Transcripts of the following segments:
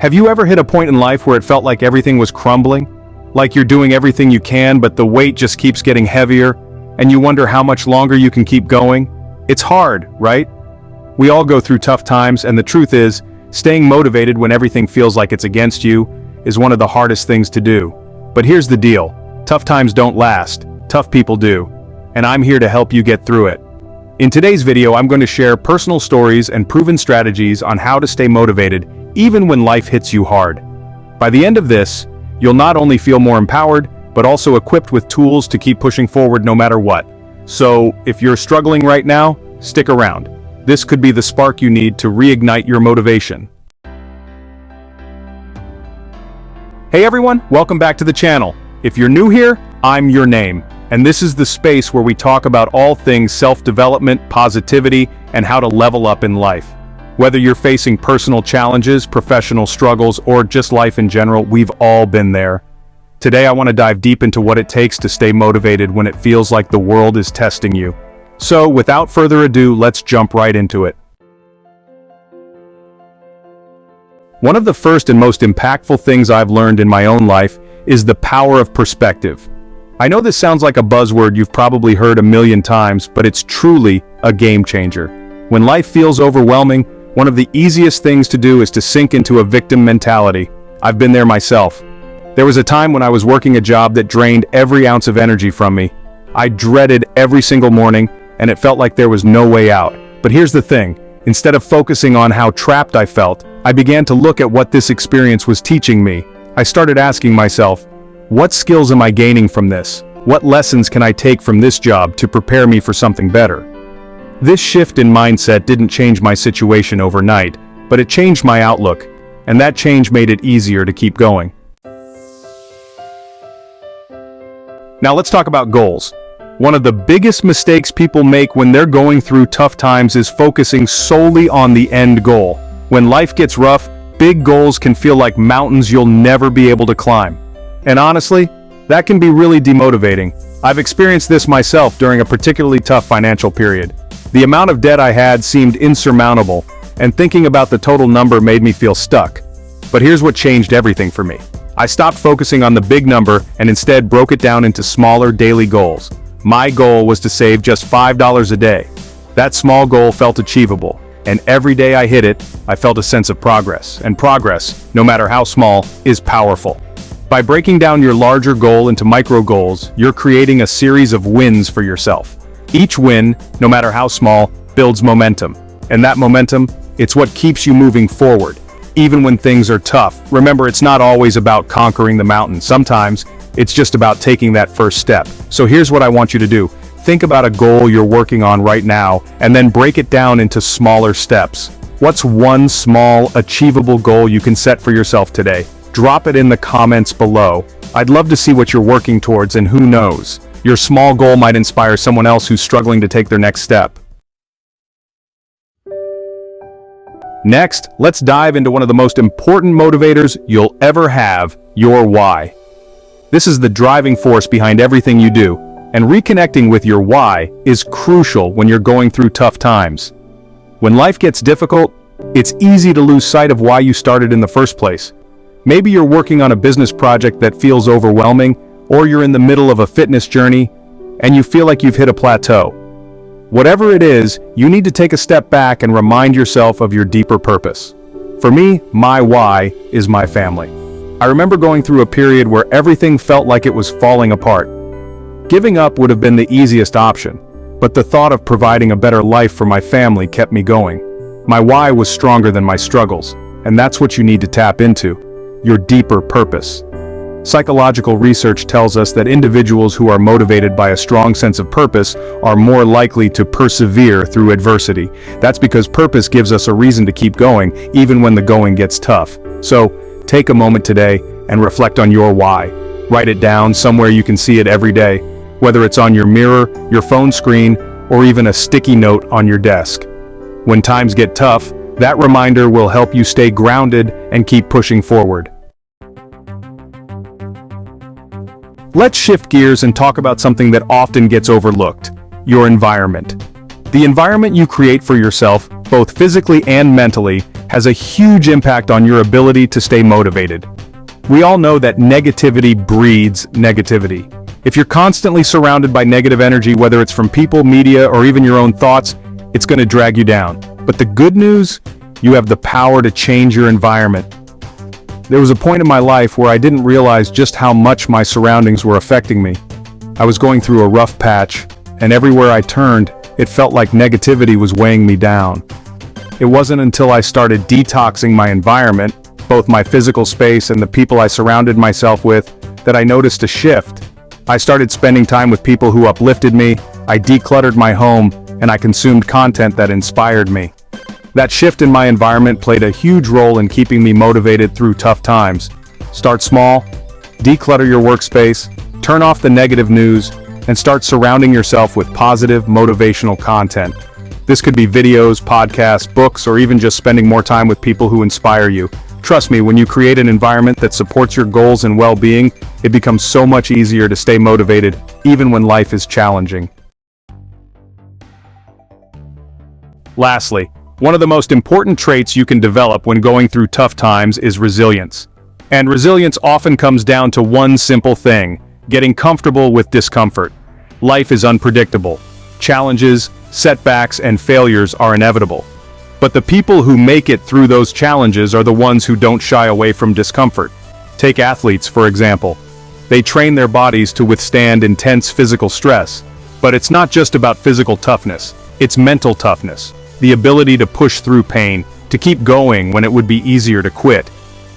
Have you ever hit a point in life where it felt like everything was crumbling? Like you're doing everything you can, but the weight just keeps getting heavier, and you wonder how much longer you can keep going? It's hard, right? We all go through tough times, and the truth is, staying motivated when everything feels like it's against you is one of the hardest things to do. But here's the deal. Tough times don't last. Tough people do. And I'm here to help you get through it. In today's video, I'm going to share personal stories and proven strategies on how to stay motivated even when life hits you hard. By the end of this, you'll not only feel more empowered, but also equipped with tools to keep pushing forward no matter what. So, if you're struggling right now, stick around. This could be the spark you need to reignite your motivation. Hey everyone, welcome back to the channel. If you're new here, I'm your name, and this is the space where we talk about all things self-development, positivity, and how to level up in life. Whether you're facing personal challenges, professional struggles, or just life in general, we've all been there. Today I want to dive deep into what it takes to stay motivated when it feels like the world is testing you. So, without further ado, let's jump right into it. One of the first and most impactful things I've learned in my own life is the power of perspective. I know this sounds like a buzzword you've probably heard a million times, but it's truly a game changer. When life feels overwhelming, one of the easiest things to do is to sink into a victim mentality. I've been there myself. There was a time when I was working a job that drained every ounce of energy from me. I dreaded every single morning, and it felt like there was no way out. But here's the thing, instead of focusing on how trapped I felt, I began to look at what this experience was teaching me. I started asking myself, what skills am I gaining from this? What lessons can I take from this job to prepare me for something better? This shift in mindset didn't change my situation overnight, but it changed my outlook, and that change made it easier to keep going. Now let's talk about goals. One of the biggest mistakes people make when they're going through tough times is focusing solely on the end goal. When life gets rough, big goals can feel like mountains you'll never be able to climb. And honestly, that can be really demotivating. I've experienced this myself during a particularly tough financial period. The amount of debt I had seemed insurmountable, and thinking about the total number made me feel stuck. But here's what changed everything for me. I stopped focusing on the big number and instead broke it down into smaller daily goals. My goal was to save just $5 a day. That small goal felt achievable, and every day I hit it, I felt a sense of progress. And progress, no matter how small, is powerful. By breaking down your larger goal into micro goals, you're creating a series of wins for yourself. Each win, no matter how small, builds momentum. And that momentum, it's what keeps you moving forward. Even when things are tough, remember it's not always about conquering the mountain. Sometimes, it's just about taking that first step. So here's what I want you to do. Think about a goal you're working on right now, and then break it down into smaller steps. What's one small, achievable goal you can set for yourself today? Drop it in the comments below. I'd love to see what you're working towards, and who knows, your small goal might inspire someone else who's struggling to take their next step. Next, let's dive into one of the most important motivators you'll ever have, your why. This is the driving force behind everything you do, and reconnecting with your why is crucial when you're going through tough times. When life gets difficult, it's easy to lose sight of why you started in the first place. Maybe you're working on a business project that feels overwhelming, or you're in the middle of a fitness journey, and you feel like you've hit a plateau. Whatever it is, you need to take a step back and remind yourself of your deeper purpose. For me, my why is my family. I remember going through a period where everything felt like it was falling apart. Giving up would have been the easiest option, but the thought of providing a better life for my family kept me going. My why was stronger than my struggles, and that's what you need to tap into, your deeper purpose. Psychological research tells us that individuals who are motivated by a strong sense of purpose are more likely to persevere through adversity. That's because purpose gives us a reason to keep going, even when the going gets tough. So, take a moment today and reflect on your why. Write it down somewhere you can see it every day, whether it's on your mirror, your phone screen, or even a sticky note on your desk. When times get tough, that reminder will help you stay grounded and keep pushing forward. Let's shift gears and talk about something that often gets overlooked, your environment. The environment you create for yourself, both physically and mentally, has a huge impact on your ability to stay motivated. We all know that negativity breeds negativity. If you're constantly surrounded by negative energy, whether it's from people, media, or even your own thoughts, it's going to drag you down. But the good news, you have the power to change your environment. There was a point in my life where I didn't realize just how much my surroundings were affecting me. I was going through a rough patch, and everywhere I turned, it felt like negativity was weighing me down. It wasn't until I started detoxing my environment, both my physical space and the people I surrounded myself with, that I noticed a shift. I started spending time with people who uplifted me, I decluttered my home, and I consumed content that inspired me. That shift in my environment played a huge role in keeping me motivated through tough times. Start small, declutter your workspace, turn off the negative news, and start surrounding yourself with positive, motivational content. This could be videos, podcasts, books, or even just spending more time with people who inspire you. Trust me, when you create an environment that supports your goals and well-being, it becomes so much easier to stay motivated, even when life is challenging. Lastly, one of the most important traits you can develop when going through tough times is resilience. And resilience often comes down to one simple thing: getting comfortable with discomfort. Life is unpredictable. Challenges, setbacks, and failures are inevitable. But the people who make it through those challenges are the ones who don't shy away from discomfort. Take athletes, for example. They train their bodies to withstand intense physical stress. But it's not just about physical toughness, it's mental toughness. The ability to push through pain, to keep going when it would be easier to quit.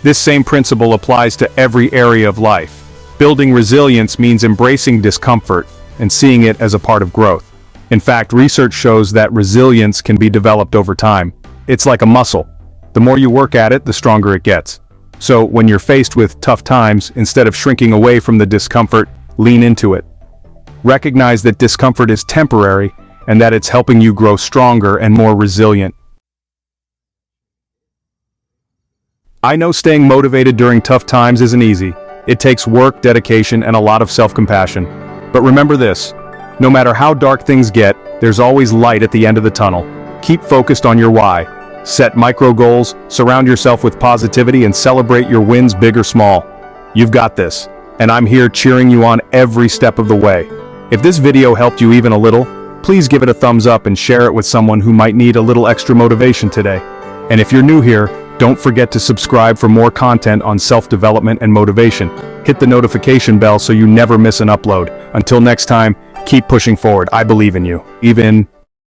This same principle applies to every area of life. Building resilience means embracing discomfort and seeing it as a part of growth. In fact, research shows that resilience can be developed over time. It's like a muscle. The more you work at it, the stronger it gets. So, when you're faced with tough times, instead of shrinking away from the discomfort, lean into it. Recognize that discomfort is temporary and that it's helping you grow stronger and more resilient. I know staying motivated during tough times isn't easy. It takes work, dedication, and a lot of self-compassion. But remember this, no matter how dark things get, there's always light at the end of the tunnel. Keep focused on your why. Set micro goals, surround yourself with positivity, and celebrate your wins, big or small. You've got this, and I'm here cheering you on every step of the way. If this video helped you even a little, please give it a thumbs up and share it with someone who might need a little extra motivation today. And if you're new here, don't forget to subscribe for more content on self-development and motivation. Hit the notification bell so you never miss an upload. Until next time, keep pushing forward. I believe in you, even